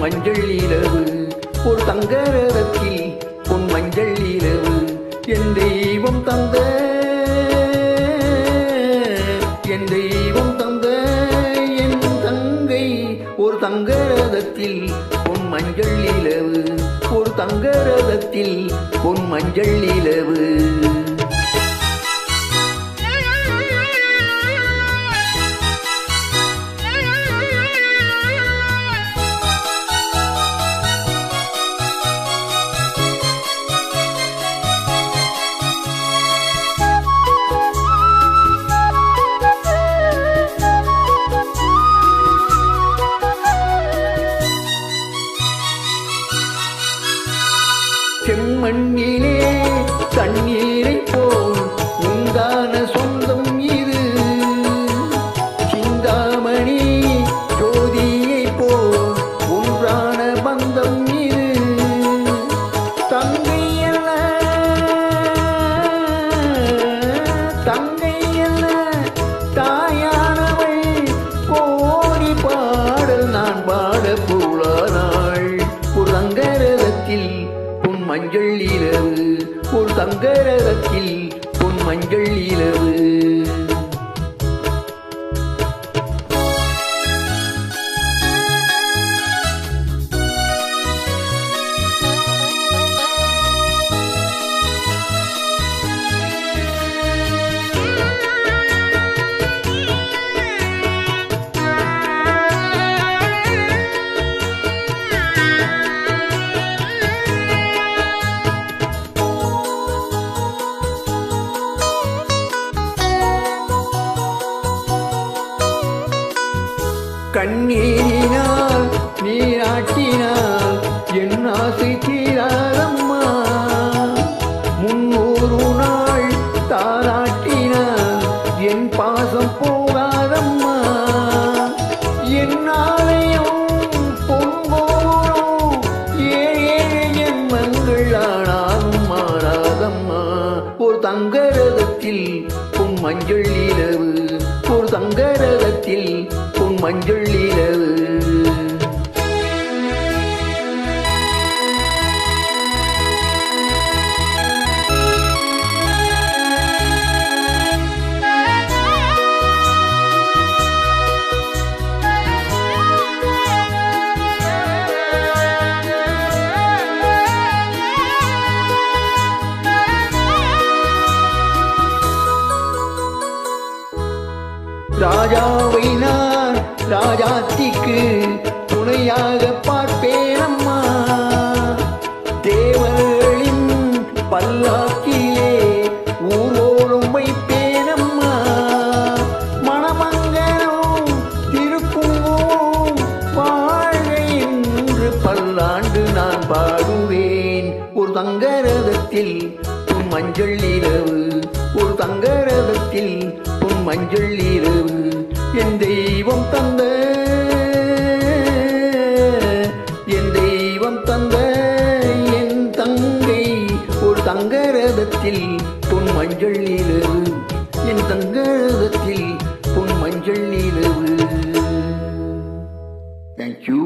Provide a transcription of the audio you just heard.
மஞ்சள் இரவு, ஒரு தங்க ரதத்தில் பொன் மஞ்சள் இரவு. என் தெய்வம் தந்த, என் தெய்வம் தந்த என் தங்கை, ஒரு தங்க ரதத்தில் பொன் மஞ்சள் இரவு, ஒரு தங்க ரதத்தில் பொன் மஞ்சள் இரவு. செம்மண்ணிலே தண்ணீரை போல் உண்டான சொந்தம் இது, சிந்தாமணி ஜோதியை போல் ஒன்றான பந்தம் இது. தங்கையல்ல தங்கையல்ல தாயானவள், கோடி பாடல் நான் பாட போலானாள். ஒரு தங்கரதத்தில் மஞ்சள் இரவு, ஒரு தங்க ரதத்தில் பொன் மஞ்சள் இரவு. கண்ணீரினால் நீராட்டினால் என் ஆசை தீராதம்மா, 300 நாள் தாராட்டினால் என் பாசம் போகாதம்மா. என் ஆலயம் பொங்கோரும் ஏழே ஜென்மங்கள் ஆனாலும் மாறாதம்மா. ஒரு தங்க ரதத்தில் பொன் மஞ்சள் இரவு, ஒரு தங்க ரதத்தில் பொன் மஞ்சள் இரவு. ராஜாவை நான் ராஜாத்திக்கு துணையாக பார்ப்பேனம்மா, தேவர்களின் பல்லாக்கிலே ஊரோடும் வைப்பேனம்மா. மணமங்கனும் திருக்குங்குமம் வாழ்க என்று பல்லாண்டு நான் பாடுவேன். ஒரு தங்க ரதத்தில் பொன் மஞ்சள் இரவு, ஒரு தங்க ரதத்தில் பொன் மஞ்சள் இரவு. என் தெய்வம் தந்த, என் தெய்வம் தந்த என் தங்கை, ஒரு தங்க ரதத்தில் பொன் மஞ்சள் இரவு, என் தங்க ரதத்தில் பொன் மஞ்சள் இரவு. Thank you.